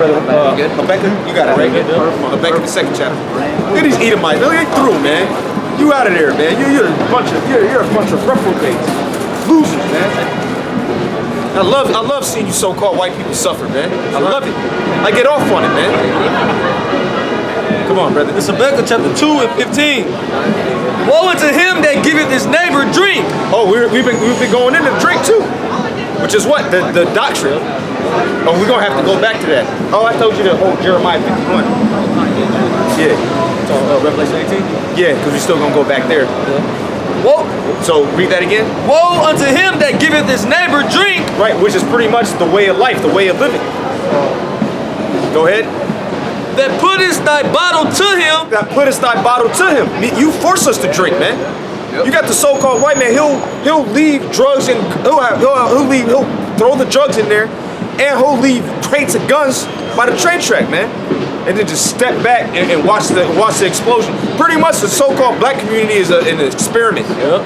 Rebecca, you got it right. Rebecca, the second chapter. Look at these Edomites. Look at through, man. You out of there, man. You're a bunch of reprobates, losers, man. I love seeing you so-called white people suffer, man. I love it. I get off on it, man. Come on, brother. It's Habakkuk chapter 2 and 15. Woe unto him that giveth his neighbor drink. Oh, we've been going into drink too, which is what the doctrine. Oh, we're gonna have to go back to that. Oh, I told you the whole Jeremiah 51. Yeah. So, Revelation 18? Yeah, because we're still gonna go back there. Woe. So read that again. Woe unto him that giveth his neighbor drink. Right, which is pretty much the way of life, the way of living. Go ahead. That puttest thy bottle to him. That puttest thy bottle to him. You force us to drink, man. Yep. You got the so-called white man. He'll leave drugs and he'll throw the drugs in there, and he'll leave crates of guns by the train track, man. And then just step back and watch the explosion. Pretty much the so-called black community is an experiment. Yep.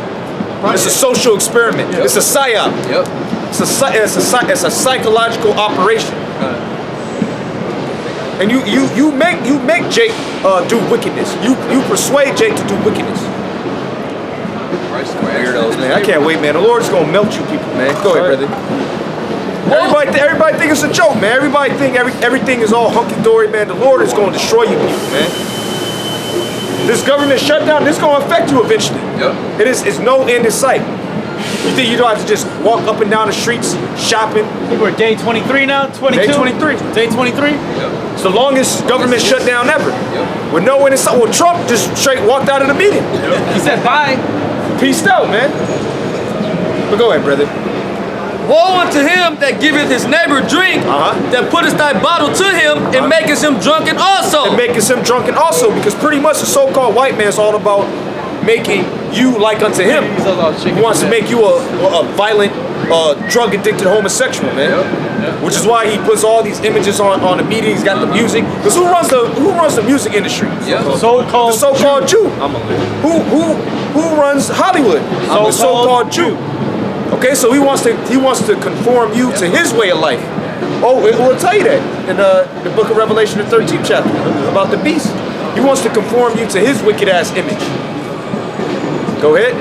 It's a social experiment. Yep. It's a psyop. Yep. It's a psychological operation. And you make Jake do wickedness. You persuade Jake to do wickedness. Weirdos, man. I can't wait, man. The Lord's gonna melt you people, man. Go ahead, brother. Everybody think it's a joke, man. Everybody think everything is all hunky-dory, man. The Lord is gonna destroy you people, man. This government shutdown, this gonna affect you eventually. Yep. It's no end in sight. You think you don't have to just walk up and down the streets shopping? I think we're day 23 now, 22? Day 23. Day 23? Yep. It's the longest government shutdown ever. Yep. With no end in sight. Well, Trump just straight walked out of the meeting. Yep. He said bye. Peaced out, man. But go ahead, brother. Woe unto him that giveth his neighbor drink, that puttest thy bottle to him, and makest him drunken also. And makest him drunken also, because pretty much the so-called white man is all about making you like unto him. He wants to make you a violent, drug-addicted homosexual, man. Which is why he puts all these images on the media. He's got the music. Because who runs the music industry? The so-called Jew. Who runs Hollywood? The so-called Jew. Okay, so he wants to conform you to his way of life. Oh, it will tell you that in the book of Revelation, the 13th chapter, about the beast. He wants to conform you to his wicked ass image. Go ahead.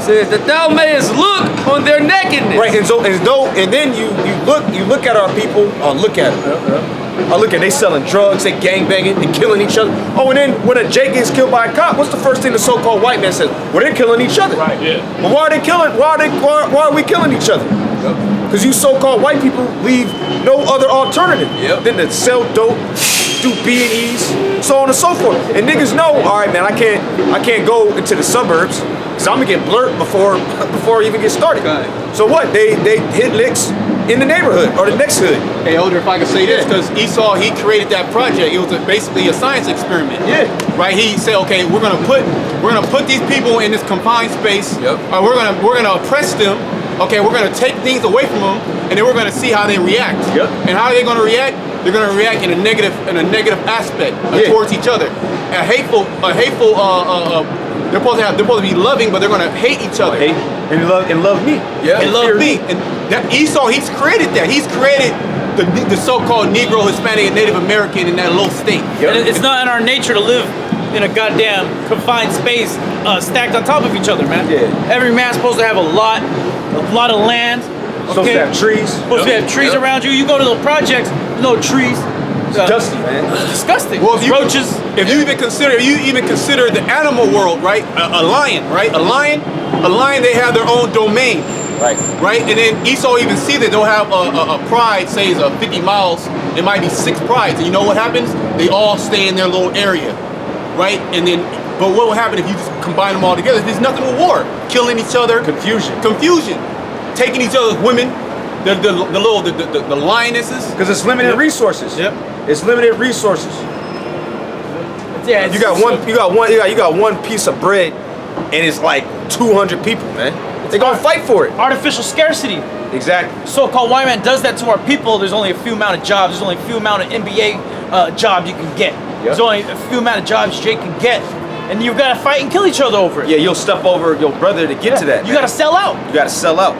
Says that thou mayest look on their nakedness. Right, and then you look at our people. Look at them. They selling drugs, they gangbanging, they killing each other. Oh, and then when a Jake gets killed by a cop, what's the first thing the so-called white man says? Well, they're killing each other. Right. Yeah. But why are they killing? Why are we killing each other? Because you so-called white people leave no other alternative than to sell dope, do B&Es, so on and so forth. And niggas know, all right, man, I can't go into the suburbs because I'm gonna get blurred before I even get started. Okay. So what? They hit licks in the neighborhood or the next hood. Hey, Elder, if I could say this, because Esau, he created that project. It was basically a science experiment. Yeah. Right. He said, okay, we're gonna put these people in this confined space. Yep. We're gonna oppress them. Okay, we're gonna take things away from them, and then we're gonna see how they react. Yep. And how are they gonna react? They're gonna react in a negative aspect towards each other. A hateful. They're supposed to be loving, but they're gonna hate each other. Hate and love me. Yeah. And love me. And that Esau, he's created that. He's created the so-called Negro, Hispanic, and Native American in that low state. Yep. And it's not in our nature to live in a goddamn confined space, stacked on top of each other, man. Yeah. Every man's supposed to have a lot of land. Supposed to have trees. Supposed to have trees around you. You go to the projects, no trees. It's dusty, man. It's disgusting. Well, roaches. If you even consider the animal world, right? A lion, right? A lion, they have their own domain. Right, and then Esau even see that they'll have a pride, say is 50 miles. It might be 6 prides, and you know what happens? They all stay in their little area, right? And then, but what will happen if you just combine them all together? There's nothing but war, killing each other, confusion, taking each other's women, the lionesses. Because it's limited resources. Yep, it's limited resources. Yeah, you got one piece of bread, and it's like 200 people, man. They're gonna fight for it. Artificial scarcity. Exactly. So-called white man does that to our people. There's only a few amount of jobs. There's only a few amount of NBA jobs you can get. Yep. There's only a few amount of jobs Jake can get. And you've got to fight and kill each other over it. Yeah, you'll step over your brother to get to that. You got to sell out. You got to sell out.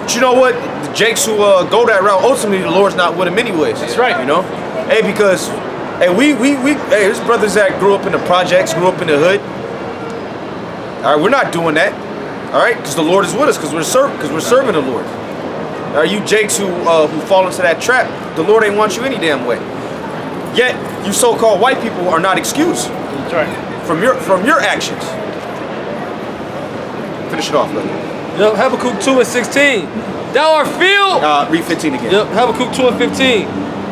But you know what? The Jakes who go that route, ultimately the Lord's not with them anyways. That's right. You know? Hey, because hey, hey, there's brothers that grew up in the projects, grew up in the hood. All right, we're not doing that. All right, because the Lord is with us, because we're serving the Lord. All right, you Jakes who fall into that trap, the Lord ain't want you any damn way. Yet you so-called white people are not excused. That's right. From your actions. Finish it off, brother. Yep, Habakkuk 2 and 16. Thou art filled. Read 15 again. Yep, Habakkuk 2 and 15.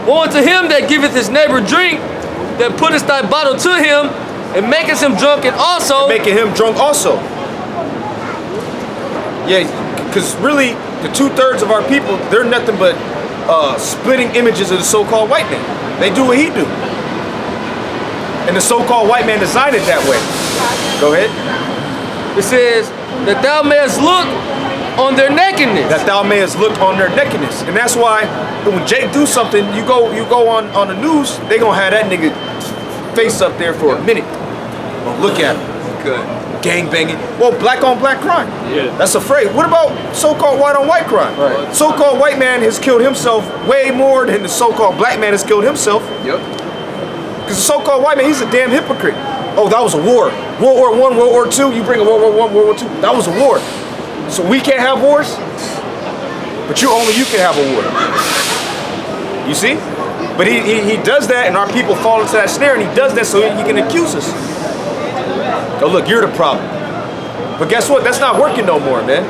Woe unto him that giveth his neighbor drink, that putteth thy bottle to him, and maketh him drunken also. Making him drunk also. Yeah, because really, the 2/3 of our people, they're nothing but splitting images of the so-called white man. They do what he do. And the so-called white man designed it that way. Go ahead. It says, that thou mayest look on their nakedness. That thou mayest look on their nakedness. And that's why when Jake do something, you go on the news, they gonna have that nigga face up there for a minute. Well, look at him. Good. Gang banging. Well, black on black crime. Yeah. That's afraid. What about so-called white on white crime? Right. So-called white man has killed himself way more than the so-called black man has killed himself. Yep. Because the so-called white man, he's a damn hypocrite. Oh, that was a war. World War I, World War II, you bring a World War I, World War II. That was a war. So we can't have wars? But only you can have a war. You see? But he does that, and our people fall into that snare, and he does that so he can accuse us. Oh, look, you're the problem. But guess what? That's not working no more, man.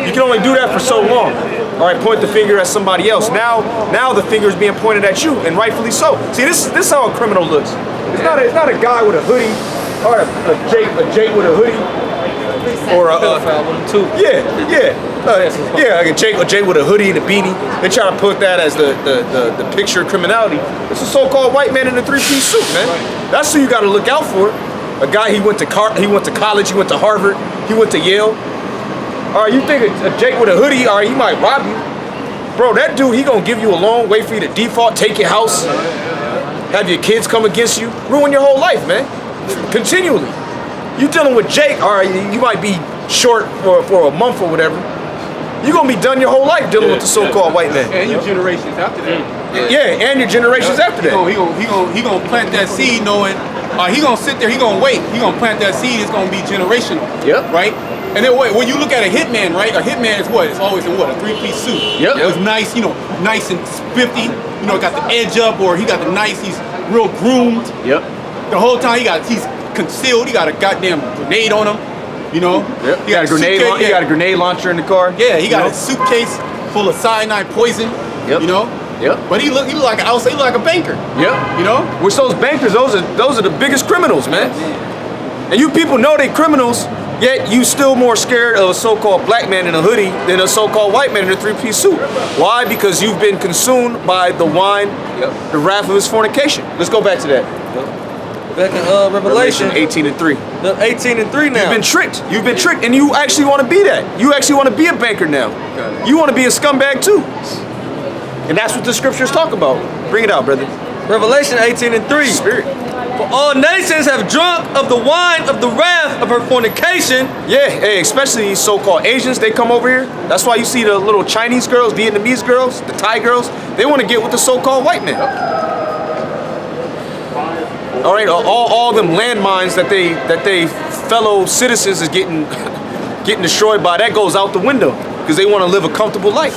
You can only do that for so long. All right, point the finger at somebody else. Now the finger is being pointed at you, and rightfully so. See, this is how a criminal looks. It's not a guy with a hoodie, or a Jake with a hoodie, or a pedophile with him too. Like a Jake with a hoodie and a beanie. They try to put that as the picture of criminality. It's a so-called white man in a three-piece suit, man. That's who you got to look out for. A guy he went to college, he went to Harvard, he went to Yale. All right, you think a Jake with a hoodie, all right, he might rob you. Bro, that dude, he gonna give you a loan, wait for you to default, take your house, have your kids come against you, ruin your whole life, man. Continually. You dealing with Jake, all right, you might be short for a month or whatever. You're gonna be done your whole life dealing with the so-called white man. And your generations after that. Yeah, and your generations after that. He gonna plant that seed knowing, he gonna sit there, he gonna wait. He gonna plant that seed, it's gonna be generational. Yep. Right? And then wait, when you look at a hitman, right? A hitman is what? It's always in what? A three-piece suit. Yep. It was nice, nice and spiffy. Got the edge up, or he got the nice, he's real groomed. Yep. The whole time he's concealed, he got a goddamn grenade on him. Yep. He got a grenade launcher in the car. Yeah, he got a suitcase full of cyanide poison. Yep. Yep. But he look like I would say he look like a banker. Yep. Which those bankers, those are the biggest criminals, man. And you people know they criminals, yet you still more scared of a so-called black man in a hoodie than a so-called white man in a three-piece suit. Why? Because you've been consumed by the wine, the wrath of his fornication. Let's go back to that. Back in Revelation 18 and 3. 18 and 3 now. You've been tricked. You've been tricked, and you actually want to be that. You actually want to be a banker now. Okay. You want to be a scumbag too. And that's what the scriptures talk about. Bring it out, brother. Revelation 18 and 3. Spirit. For all nations have drunk of the wine of the wrath of her fornication. Yeah, hey, especially these so-called Asians, they come over here. That's why you see the little Chinese girls, Vietnamese girls, the Thai girls. They want to get with the so-called white man. All right, all them landmines that they fellow citizens is getting destroyed by, that goes out the window because they want to live a comfortable life.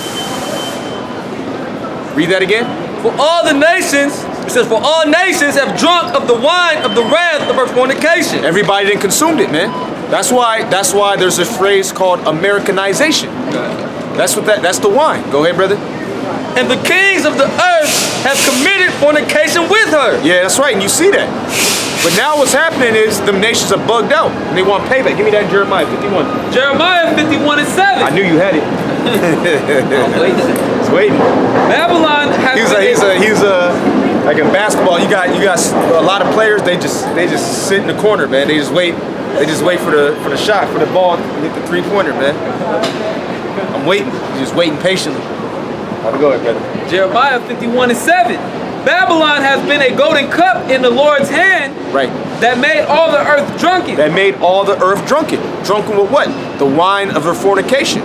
Read that again. For all the nations, it says, for all nations have drunk of the wine of the wrath of her fornication. Everybody done consumed it, man. That's why there's a phrase called Americanization. That's the wine. Go ahead, brother. And the kings of the earth have committed fornication with her. Yeah, that's right, and you see that. But now what's happening is the nations are bugged out, and they want payback. Give me that Jeremiah 51. Jeremiah 51 and 7. I knew you had it. He's waiting. Babylon has He's like in basketball. You got a lot of players. They just sit in the corner, man. They just wait for the shot, for the ball to hit the three-pointer, man. I'm waiting. Just waiting patiently. Go ahead, brother. Jeremiah 51 and 7. Babylon has been a golden cup in the Lord's hand. Right. That made all the earth drunken. That made all the earth drunken. Drunken with what? The wine of her fornication.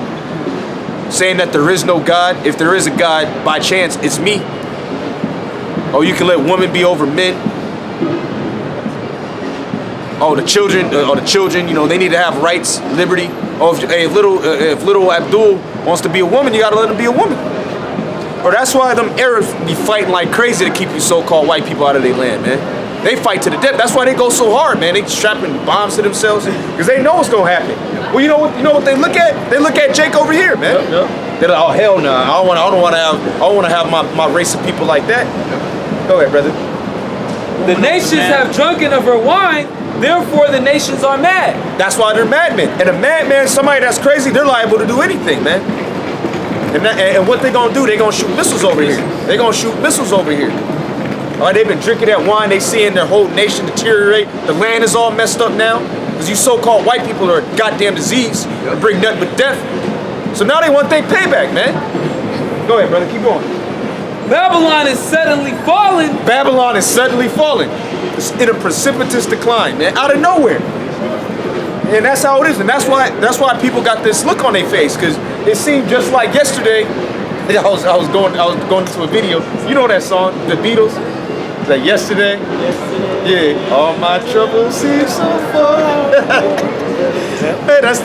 saying that there is no God. If there is a God, by chance, it's me. Oh, you can let women be over men. Oh, the children, you know, they need to have rights, liberty. Oh, if little Abdul wants to be a woman, you gotta let him be a woman. Or that's why them Arabs be fighting like crazy to keep you so-called white people out of their land, man. They fight to the death. That's why they go so hard, man. They strapping bombs to themselves because they know what's gonna happen. Well, you know what they look at? They look at Jake over here, man. They're like, oh hell no, I don't want to have my race of people like that. Go ahead, brother. The nations have drunken of her wine, therefore the nations are mad. That's why they're madmen. And a madman, somebody that's crazy, they're liable to do anything, man. And what they gonna do? They gonna shoot missiles over here. They gonna shoot missiles over here. All right, they've been drinking that wine. They seeing their whole nation deteriorate. The land is all messed up now because you so-called white people are a goddamn disease and bring nothing but death. So now they want their payback, man. Go ahead, brother. Keep going. Babylon is suddenly fallen. Babylon is suddenly falling. It's in a precipitous decline, man, out of nowhere. And that's how it is. And that's why people got this look on their face, because it seemed just like yesterday. I was going into a video. You know that song, The Beatles? Like yesterday. Yeah. All my troubles seem so far. Hey, that's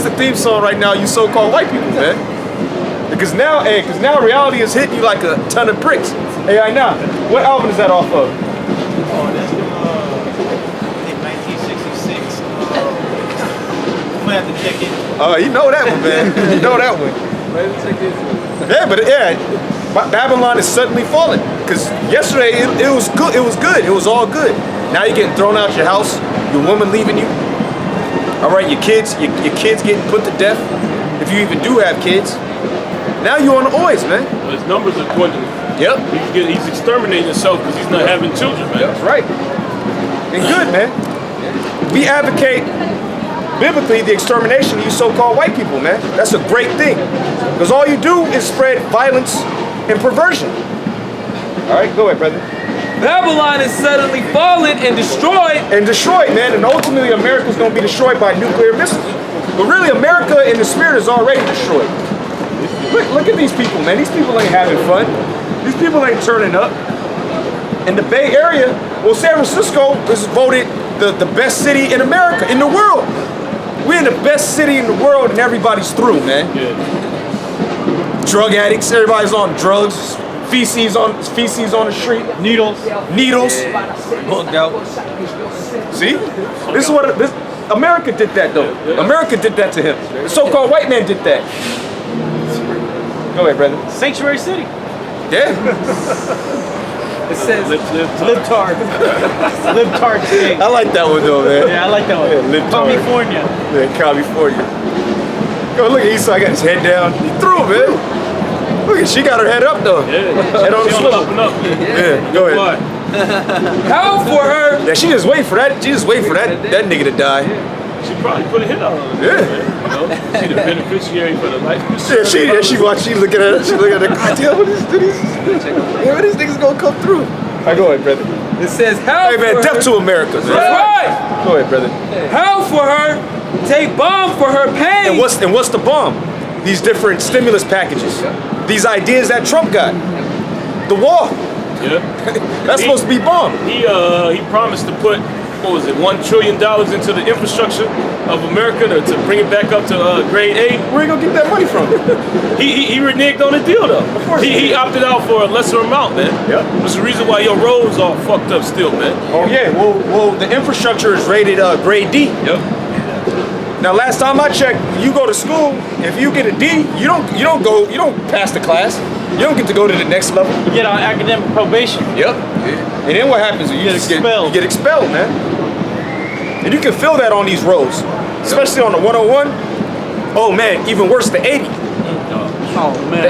the theme song right now. You so-called white people, man. Because now reality is hitting you like a ton of bricks. Hey, I know. What album is that off of? Oh, that's I think 1966. I'm gonna have to check it. Oh, you know that one, man. You know that one. Yeah, but Babylon is suddenly falling. Because yesterday it was good. It was good. It was all good. Now you're getting thrown out your house. Your woman leaving you. All right, your kids getting put to death. If you even do have kids. Now you're on the oils, man. Well, his numbers are dwindling. Yep. He's exterminating himself because he's not having children, man. That's right. And good, man. We advocate biblically the extermination of you so-called white people, man. That's a great thing. Because all you do is spread violence and perversion. All right, go ahead, brother. Babylon is suddenly fallen and destroyed. And destroyed, man. And ultimately, America's going to be destroyed by nuclear missiles. But really, America in the spirit is already destroyed. Look at these people, man. These people ain't having fun. These people ain't turning up. In the Bay Area, well, San Francisco is voted the best city in America, in the world. We're in the best city in the world and everybody's through, man. Yeah. Drug addicts, everybody's on drugs, feces on the street. Needles. Bugged out. See? This is what America did that, though. America did that to him. The so-called white man did that. Go ahead, brother. Sanctuary City. Yeah. It says Libtard. Libtard state. I like that one though, man. Yeah, I like that one. Yeah, Libtard. California. Yeah, California. Go look at Esau, got his head down. He threw it, man. Look at she got her head up though. Yeah. Head on the She's swivel. up and up. Yeah, go ahead. Why? how for her. Yeah, she just wait for that. She just wait for that nigga to die. She probably put a hit on her. Yeah. Man. You know, she the beneficiary for the life. Yeah, she watch. She looking at it. She looking at it. God damn, when these niggas gonna come through? All right, go ahead, brother. It says how Hey man, for death her. to America, man. That's right. Go ahead, brother. How for her take bomb for her pain. And what's the bomb? These different stimulus packages. These ideas that Trump got. The wall. Yeah. That's supposed to be bomb. He promised to put, what was it, $1 trillion into the infrastructure of America to bring it back up to grade A. Where you gonna get that money from? He reneged on the deal though. Of course he opted out for a lesser amount, man. Yep. That's the reason why your roads are fucked up still, man. Oh yeah. Well, the infrastructure is rated grade D. Yep. Now, last time I checked, you go to school. If you get a D, you don't pass the class. You don't get to go to the next level. You get on academic probation. Yep. And then what happens? You get just expelled. you get expelled, man. And you can feel that on these roads, especially on the 101. Oh man, even worse, the 80. Oh man.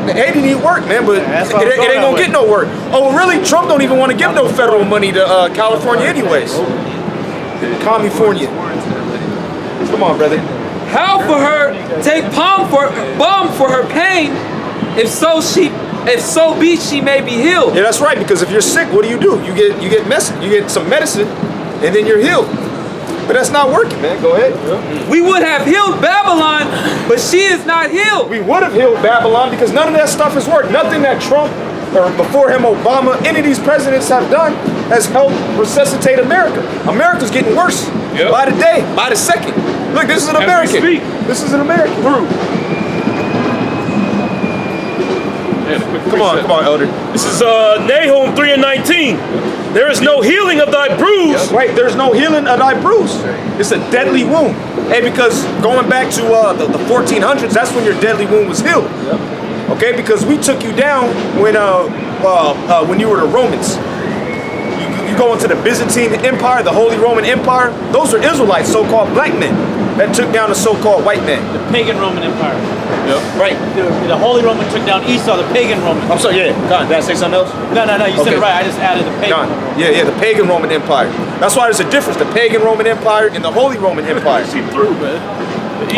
The 80 need work, man, but that's it what I'm ain't going gonna with. get no work. Oh, really? Trump don't even want to give no federal money to California anyways. California. Come on, brother. How for her take bomb for her pain, if so be she may be healed. Yeah, that's right. Because if you're sick, what do? You get some medicine, and then you're healed. But that's not working, man. Go ahead. We would have healed Babylon, but she is not healed. We would have healed Babylon because none of that stuff has worked. Nothing that Trump or before him Obama, any of these presidents have done has helped resuscitate America. America's getting worse by the day, by the second. Look, this is an American. This is an American. Come on, Elder. This is Nahum 3:19. There is no healing of thy bruise. Right, there's no healing of thy bruise. It's a deadly wound. Hey, because going back to the 1400s, that's when your deadly wound was healed. Okay, because we took you down when you were the Romans. You go into the Byzantine Empire, the Holy Roman Empire. Those are Israelites, so-called black men, that took down the so-called white men. The pagan Roman Empire. Right. The Holy Roman took down Esau, the pagan Roman. I'm sorry, God, did I say something else? No, you said it right. I just added the pagan Roman. Yeah, the pagan Roman Empire. That's why there's a difference, the pagan Roman Empire and the Holy Roman Empire. See through, man.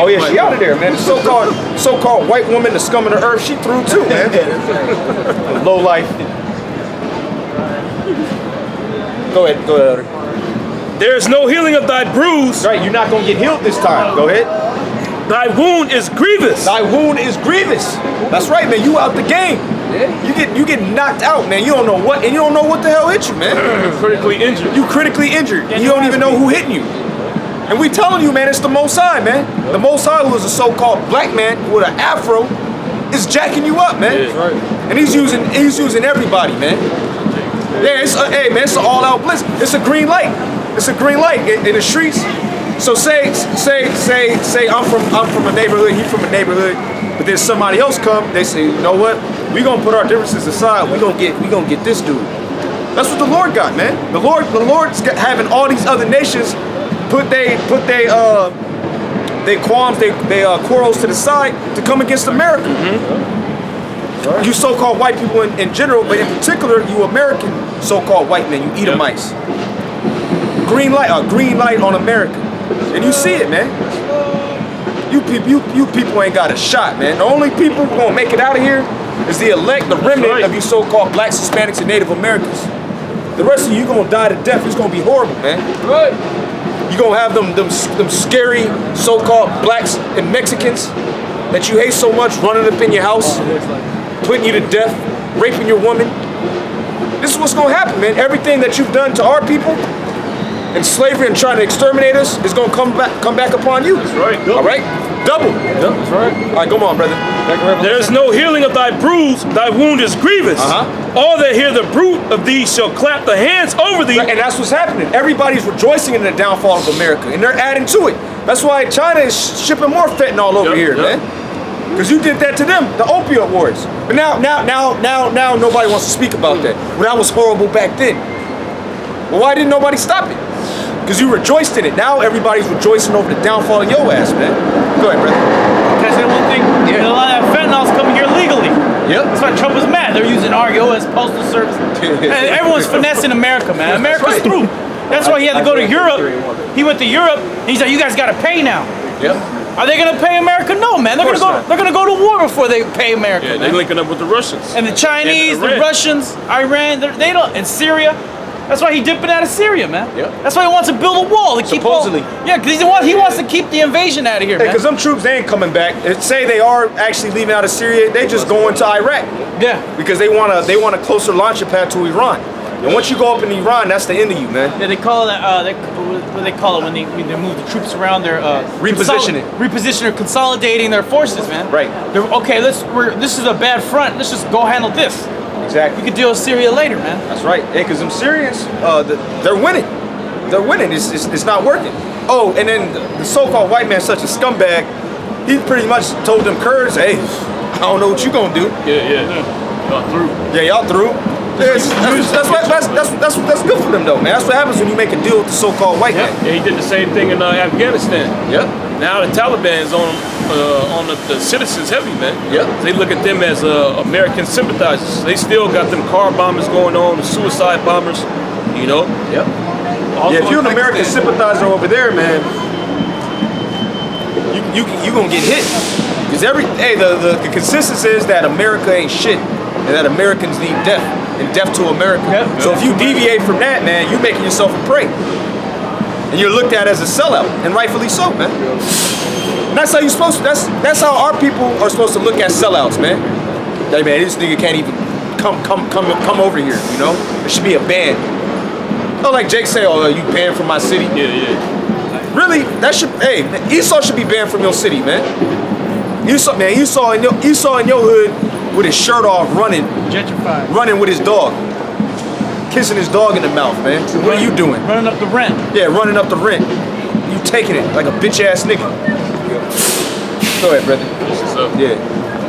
Oh yeah, she out of there, man. The so-called white woman, the scum of the earth, she through too, man. Low life. Go ahead, Elder. There is no healing of thy bruise. Right, you're not gonna get healed this time. Go ahead. Thy wound is grievous. Thy wound is grievous. That's right, man. You out the game. You get knocked out, man. You don't know what, and you don't know what the hell hit you, man. Critically injured. You critically injured. And you don't even know who hitting you. And we telling you, man, it's the Most High, man. The Most High, who is a so-called black man with an afro, is jacking you up, man. Yeah, right. And he's using everybody, man. Yeah, hey, man, it's an all-out blitz. It's a green light. It's a green light in the streets. So say I'm from a neighborhood, you from a neighborhood, but then somebody else come, they say, you know what? We gonna put our differences aside. We gonna get this dude. That's what the Lord got, man. The Lord's having all these other nations put they qualms, they quarrels to the side to come against America. You so-called white people in general, but in particular, you American so-called white men, you Edomites. Green light on America. And you see it, man. You people ain't got a shot, man. The only people who gonna make it out of here is the elect, the remnant of you so-called blacks, Hispanics, and Native Americans. The rest of you gonna die to death. It's gonna be horrible, man. Right. You gonna have them scary so-called blacks and Mexicans that you hate so much running up in your house, putting you to death, raping your woman. This is what's gonna happen, man. Everything that you've done to our people and slavery and trying to exterminate us is gonna come back upon you. That's right. All right? Double. Yep, that's right. All right, come on, brother. There is no healing of thy bruise, thy wound is grievous. All that hear the bruit of thee shall clap the hands over thee. And that's what's happening. Everybody's rejoicing in the downfall of America, and they're adding to it. That's why China is shipping more fentanyl over here, man. Because you did that to them, the opioid wars. But now nobody wants to speak about that. Well, that was horrible back then. Well, why didn't nobody stop it? Because you rejoiced in it. Now everybody's rejoicing over the downfall of your ass, man. Go ahead, brother. Can I say one thing? Yeah. A lot of that fentanyl's coming here legally. Yep. That's why Trump was mad. They're using REO as postal service. And everyone's finessing America, man. America's through. That's why he had to go to Europe. He went to Europe. And he's like, you guys got to pay now. Yep. Are they gonna pay America? No, man. They're gonna go to war before they pay America. Yeah, man. they're linking up with the Russians. And the Chinese, the Russians, Iran, they don't, and Syria. That's why he dipping out of Syria, man. Yep. That's why he wants to build a wall to keep Supposedly. Yeah, because he wants to keep the invasion out of here, man. Because them troops, they ain't coming back. Say they are actually leaving out of Syria, they just going to Iraq. Yeah. Because they want a closer launcher pad to Iran. And once you go up in Iran, that's the end of you, man. Yeah, they call it what do they call it when they move the troops around? They're Repositioning. Repositioning, or consolidating their forces, man. Right. Okay, this is a bad front. Let's just go handle this. Exactly. We could deal with Syria later, man. That's right. Yeah, because them Syrians, they're winning. They're winning. It's not working. Oh, and then the so-called white man, such a scumbag, he pretty much told them Kurds, hey, I don't know what you gonna do. Yeah. Y'all through. Yeah, y'all through. That's good for them though, man. That's what happens when you make a deal with the so-called white man. Yeah, he did the same thing in Afghanistan. Yep. Now the Taliban's on the citizens heavy, man. Yep. They look at them as American sympathizers. They still got them car bombers going on, the suicide bombers, you know. Yep. Also if you're an American sympathizer over there, man, you gonna get hit. Because the consensus is that America ain't shit, and that Americans need death, and death to America. Yep. So if you deviate from that, man, you're making yourself a prey. And you're looked at as a sellout, and rightfully so, man. And that's how you're supposed to, that's how our people are supposed to look at sellouts, man. Hey man, this nigga can't even come over here, you know? There should be a ban. Oh, like Jake say, oh, you banned from my city. Yeah. Really? That should, hey, Esau should be banned from your city, man. Esau in your hood with his shirt off running. Gentrified. Running with his dog. Kissing his dog in the mouth, man. What are you doing? Running up the rent. Yeah, running up the rent. You taking it like a bitch ass nigga. Go ahead, brother. Yeah.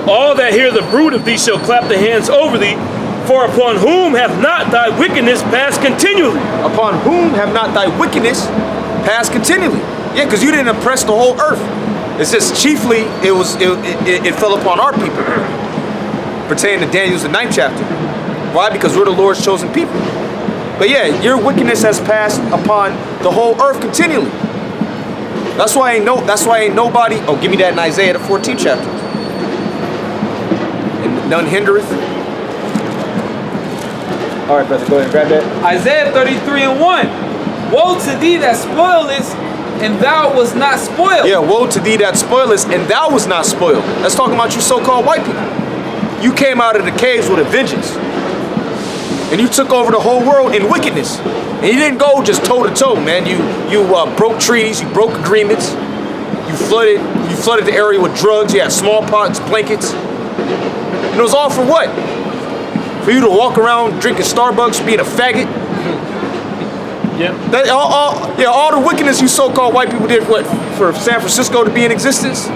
All that hear the brood of thee shall clap their hands over thee, for upon whom have not thy wickedness passed continually? Upon whom have not thy wickedness passed continually? Yeah, because you didn't oppress the whole earth. It says chiefly it fell upon our people, pertaining to Daniel's the 9th chapter. Why? Because we're the Lord's chosen people. But yeah, your wickedness has passed upon the whole earth continually. That's why ain't nobody. Oh, give me that in Isaiah the 14th chapter. And none hindereth. All right, brother, go ahead and grab that. Isaiah 33:1. Woe to thee that spoilest, and thou was not spoiled. Yeah, woe to thee that spoilest, and thou was not spoiled. That's talking about you so-called white people. You came out of the caves with a vengeance. And you took over the whole world in wickedness. And you didn't go just toe to toe, man. You broke treaties, you broke agreements, you flooded the area with drugs, you had smallpox, blankets. And it was all for what? For you to walk around drinking Starbucks, being a faggot? Yeah. All the wickedness you so-called white people did, what, for San Francisco to be in existence?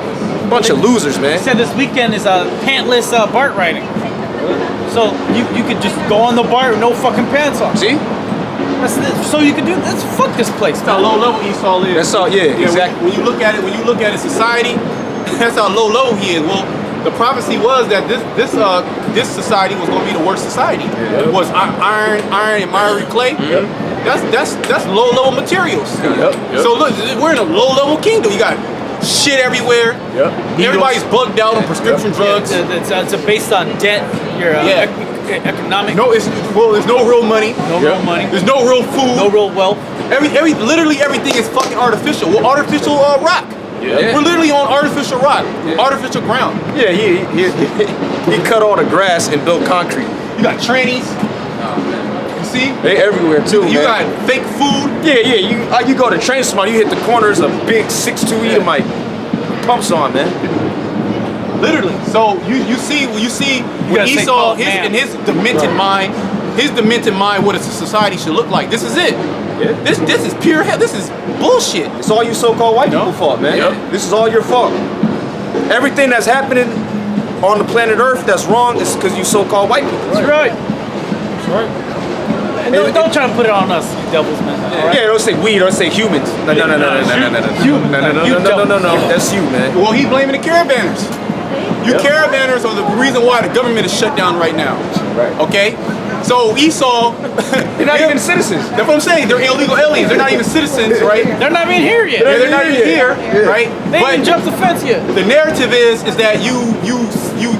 Bunch of losers, man. They said this weekend is pantless BART riding. So you could just go on the BART with no fucking pants on. See? So you could do. Let's fuck this place. That's how low level Esau is. That's all. Yeah, exactly. When you look at it, society, that's how low he is. Well, the prophecy was that this society was going to be the worst society. Yeah. It was iron and miry clay. Yep. That's low level materials. Yep. So look, we're in a low level kingdom. You got shit everywhere. Yep. Everybody's bugged out on prescription drugs. It's based on debt. Your economic. There's no real money. No real money. There's no real food. No real wealth. Literally everything is fucking artificial. Well, artificial rock. Yeah. We're literally on artificial rock, artificial ground. Yeah, he cut all the grass and built concrete. You got trannies. You see? They everywhere too, You man. got fake food. Yeah. You go to Train Smart, you hit the corners of big 6'2" Edomite pumps on, man. Literally. So you see when gotta say Esau call it man. in his demented mind, what a society should look like. This is it. Yeah. This is pure hell. This is bullshit. It's all you so-called white people fault, man. Yep. This is all your fault. Everything that's happening on the planet Earth that's wrong is because you so-called white people. That's right. That's right. And don't try to put it on us, you devils, man. Yeah, don't say we, don't say humans. No. That's you, man. Well, he's blaming the caravanners. You caravanners are the reason why the government is shut down right now. Right. Okay? So Esau, They're not even citizens. that's what I'm saying. They're illegal aliens. They're not even citizens, right? They're not even here yet. They're not even here, right? They didn't jump the fence yet. The narrative is that you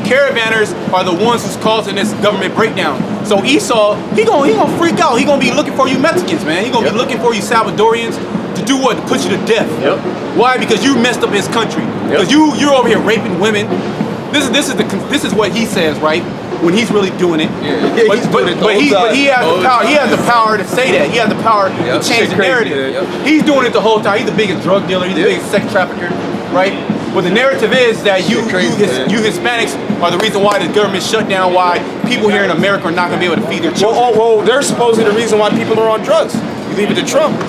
caravanners are the ones who's causing this government breakdown. So Esau, he gonna freak out. He gonna be looking for you Mexicans, man. He gonna be looking for you Salvadorians to do what? To put you to death. Yep. Why? Because you messed up his country. Because you're over here raping women. This is what he says, right? When he's really doing it. Yeah, But he has the power. He has the power to say that. He has the power to change the narrative. Yep. He's doing it the whole time. He's the biggest drug dealer. He's the biggest sex trafficker, right? But the narrative is that you Hispanics are the reason why the government shut down. Why people here in America are not going to be able to feed their children. Well, they're supposedly the reason why people are on drugs. You leave it to Trump.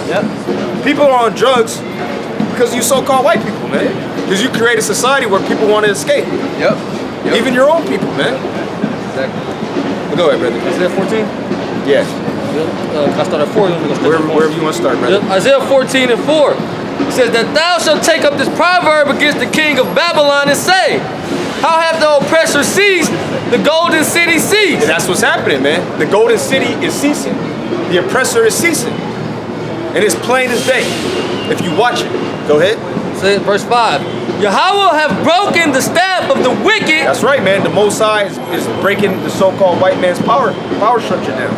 Yep. People are on drugs because you so-called white people, man. Because you create a society where people want to escape. Yep. Even your own people, man. Exactly. Well, go ahead, brother. Isaiah 14? Yeah. I start at 4. Wherever you want to start, brother. Isaiah 14:4. It says that thou shalt take up this proverb against the king of Babylon and say, how hath the oppressor ceased, the golden city ceased? And that's what's happening, man. The golden city is ceasing. The oppressor is ceasing. And it's plain as day. If you watch it. Go ahead. Say verse 5. Yahweh have broken the staff of the wicked. That's right, man. The Most High is breaking the so-called white man's power structure down.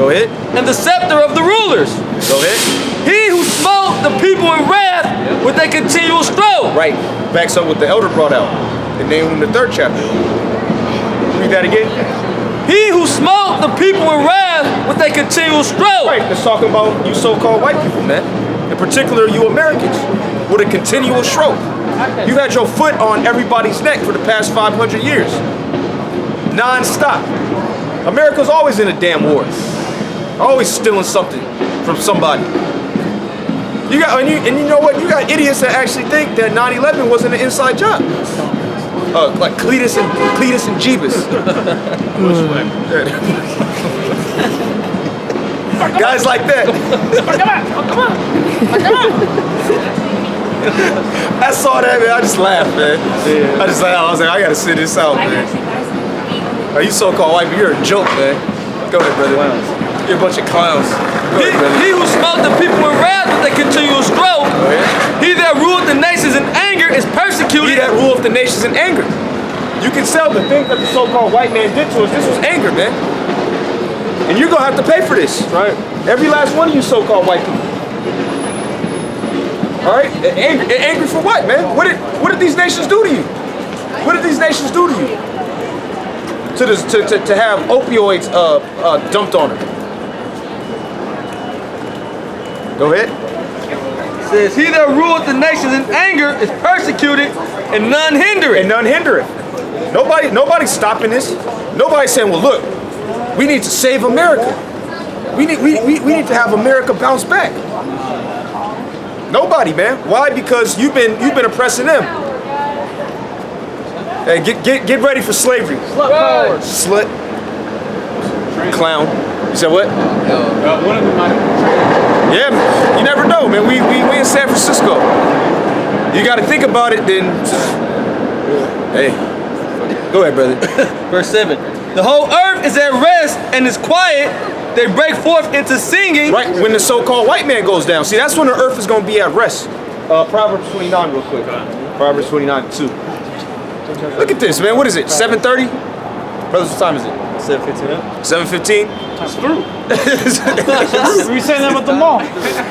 Go ahead. and the scepter of the rulers. Go ahead. He who smote the people in wrath with a continual stroke. Right. Backs up what the elder brought out. And name in the 3rd chapter. Read that again. He who smote the people in wrath with a continual stroke. Right. Let's talk about you so-called white people, man. In particular, you Americans, with a continual stroke. You had your foot on everybody's neck for the past 500 years. Non-stop. America's always in a damn war. Always stealing something from somebody. You got, and you know what? You got idiots that actually think that 9/11 wasn't an inside job. Like Cletus and Jeebus. Guys like that. I saw that, man. I just laughed, man. I was like, I gotta sit this out, man. Are you so-called white? You're a joke, man. Go ahead, brother. You're a bunch of clowns. He who smote the people in wrath with a continual stroke. He that ruleth the nations in anger is persecuted. He that ruleth the nations in anger. You can tell the thing that the so-called white man did to us. This was anger, man. And you're gonna have to pay for this. Right. Every last one of you so-called white people. All right? Angry for what, man? What did these nations do to you? What did these nations do to you? To have opioids dumped on them. Go ahead. It says, he that ruleth the nations in anger is persecuted, and none hinder it. And none hinder it. Nobody's stopping this. Nobody's saying, well, look, we need to save America. We need to have America bounce back. Nobody, man. Why? Because you've been oppressing them. Hey, get ready for slavery. Slut. Clown. You said what? One of them might have. Yeah, you never know, man. We in San Francisco. You got to think about it, then. Hey, go ahead, brother. Verse 7. The whole earth is at rest and is quiet. They break forth into singing. Right, when the so-called white man goes down. See, that's when the earth is going to be at rest. Proverbs 29 real quick. Proverbs 29:2. Look at this, man. What is it, 7:30? Brothers, what time is it? 7:15. 7:15? It's through. We were saying that about the mall.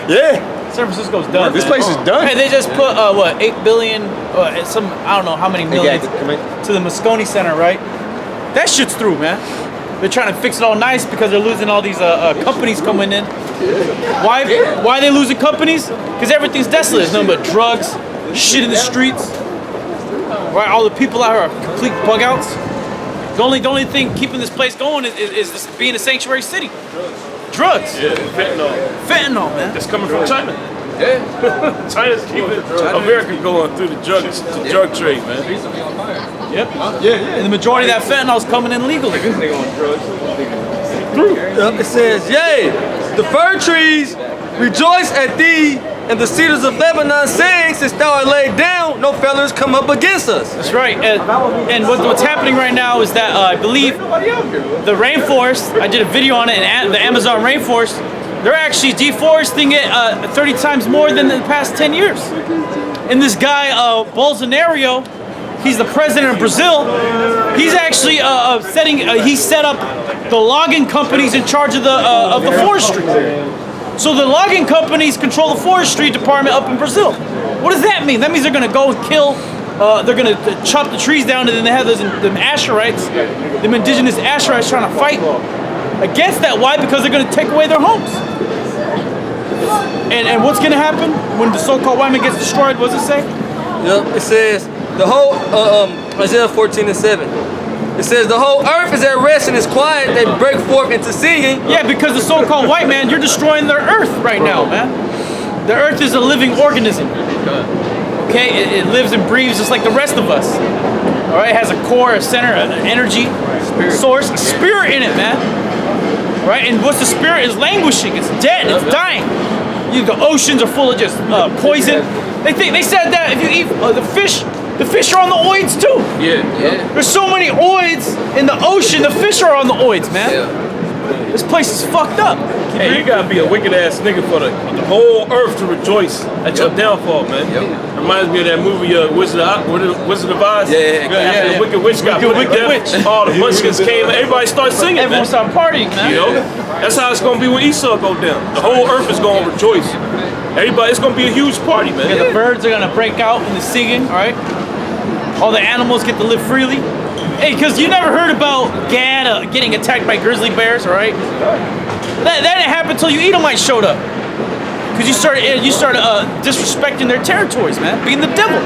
Yeah. San Francisco's done. This man. place is done. Hey, they just put what 8 billion, some I don't know how many millions to the Moscone Center, right? That shit's through, man. They're trying to fix it all nice because they're losing all these companies coming in. Why are they losing companies? Because everything's desolate. There's nothing but drugs, shit in the streets. Right, all the people out here are complete bug outs. The only thing keeping this place going is this being a sanctuary city. Drugs. Yeah, fentanyl. Fentanyl, man. It's coming from China. Yeah. China's keeping America going through the drug trade, man. Yep. Yeah. And the majority of that fentanyl is coming in legally. It says, yea, the fir trees rejoice at thee, and the cedars of Lebanon sing, since thou art laid down, no fellows come up against us. That's right. And what's happening right now is that I believe the rainforest, I did a video on it, and the Amazon rainforest, they're actually deforesting it 30 times more than in the past 10 years. And this guy, Bolsonaro, he's the president of Brazil. He's actually he set up the logging companies in charge of the forestry. So the logging companies control the forestry department up in Brazil. What does that mean? That means they're going to go and kill. They're going to chop the trees down, and then they have them Asherites, them indigenous Asherites, trying to fight against that. Why? Because they're going to take away their homes. And what's going to happen when the so-called white man gets destroyed? What does it say? Yep. It says the whole Isaiah 14:7. It says the whole earth is at rest and is quiet. They break forth into singing. Yeah, because the so-called white man, you're destroying their earth right now, man. The earth is a living organism. Okay, it lives and breathes just like the rest of us. All right, it has a core, a center, an energy source, a spirit in it, man. Right, and what's the spirit is languishing. It's dead. It's dying. The oceans are full of just poison. They said that if you eat the fish are on the oids too. Yeah. There's so many oids in the ocean. The fish are on the oids, man. This place is fucked up. Hey, you gotta be a wicked ass nigga for the whole earth to rejoice at your downfall, man. Reminds me of that movie, Wizard of Oz. Yeah. The Wicked Witch got put to death. All the munchkins came, everybody started singing, Everyone man. started partying, man. You know, that's how it's gonna be when Esau go down. The whole earth is gonna rejoice. Everybody, it's gonna be a huge party, man. Yeah, the birds are gonna break out in the singing, all right? All the animals get to live freely. Hey, because you never heard about Gad getting attacked by grizzly bears, all right? That didn't happen until you Edomites showed up. Because you started disrespecting their territories, man, being the devil.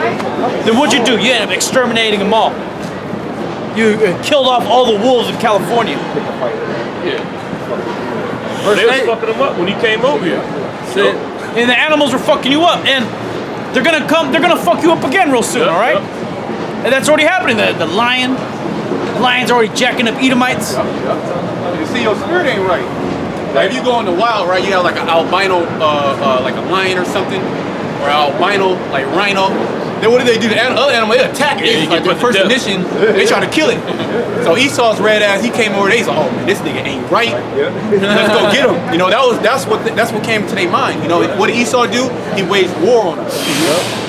Then what'd you do? You ended up exterminating them all. You killed off all the wolves in California. Yeah. They was fucking them up when he came over here. And the animals were fucking you up, and they're gonna fuck you up again real soon, all right? And that's already happening. The lion's already jacking up Edomites. You see, your spirit ain't right. Like if you go in the wild, right, you have like an albino, like a lion or something, or albino, like rhino. Then what do they do? The other animal, they attack it. Yeah, Like the first initiation, they try to kill it. So Esau's red ass, he came over there. He's like, oh man, this nigga ain't right. Let's go get him. You know, that's what came to their mind. You know, what did Esau do? He waged war on them.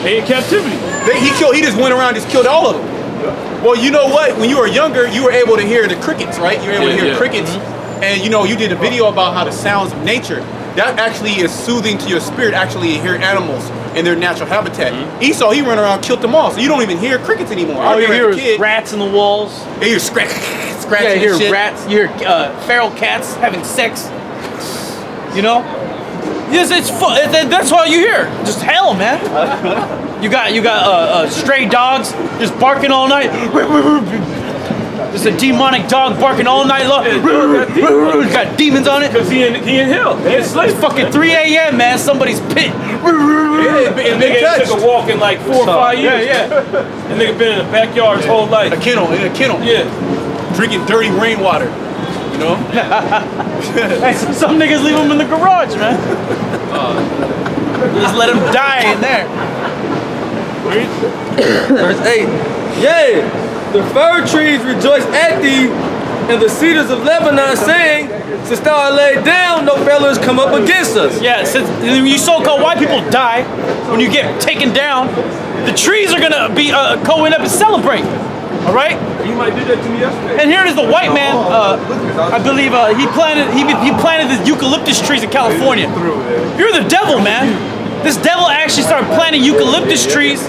They in captivity. He just went around, just killed all of them. Well, you know what? When you were younger, you were able to hear the crickets, right? You were able to hear crickets. And you know, you did a video about how the sounds of nature, that actually is soothing to your spirit, actually hear animals in their natural habitat. Esau, he run around, killed them all, so you don't even hear crickets anymore. All you hear is rats in the walls. You hear scratching Yeah, you hear and shit. rats. You hear feral cats having sex. You know? Yes, it's fun. That's all you hear. Just hell, man. You got stray dogs just barking all night. Just a demonic dog barking all night long. Got demons on it. Because he in hell. It's fucking 3 a.m., man. Somebody's pit. And nigga took a walk in like 4 or 5 years. Yeah. And nigga been in the backyard his whole life. In a kennel. Yeah. Drinking dirty rainwater. You know? Hey, some niggas leave them in the garage, man. Just let them die in there. Verse 8. Yea, the fir trees rejoice at thee, and the cedars of Lebanon, saying, since thou art laid down, no fellow has come up against us. Yeah, since when you so-called white people die, when you get taken down, the trees are gonna be going up and celebrate. All right? You might do that to me yesterday. And here it is, the white man. I believe he planted the eucalyptus trees in California. You're the devil, man. This devil actually started planting eucalyptus trees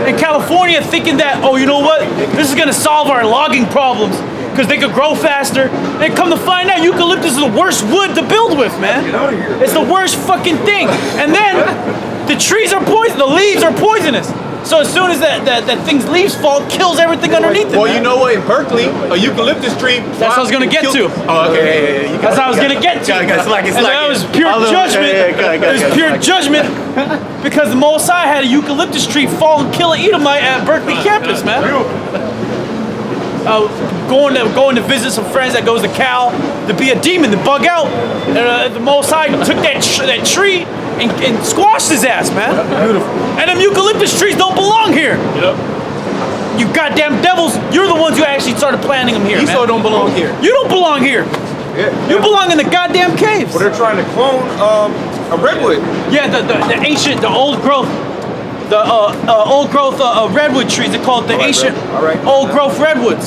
in California, thinking that, oh, you know what? This is gonna solve our logging problems because they could grow faster. And come to find out, eucalyptus is the worst wood to build with, man. It's the worst fucking thing. And then the trees are poison. The leaves are poisonous. So as soon as that thing's leaves fall, kills everything underneath it. Well, man. you know what? In Berkeley, a eucalyptus tree. That's what I was gonna get to. Oh, okay. That's what I was gonna get to. And that was pure judgment. It was pure judgment because the Mosai had a eucalyptus tree fall and kill an Edomite at Berkeley campus, man. Going to visit some friends that goes to Cal to be a demon, to bug out. And the Mosai took that tree and squashed his ass, man. Beautiful. And them eucalyptus trees don't belong here. Yep. You goddamn devils, you're the ones who actually started planting them here, Esau man. don't belong here. You don't belong here. Yeah. You belong in the goddamn caves. Well, they're trying to clone a redwood. Yeah, the ancient, the old growth, redwood trees. They call it the ancient, All right. old growth redwoods.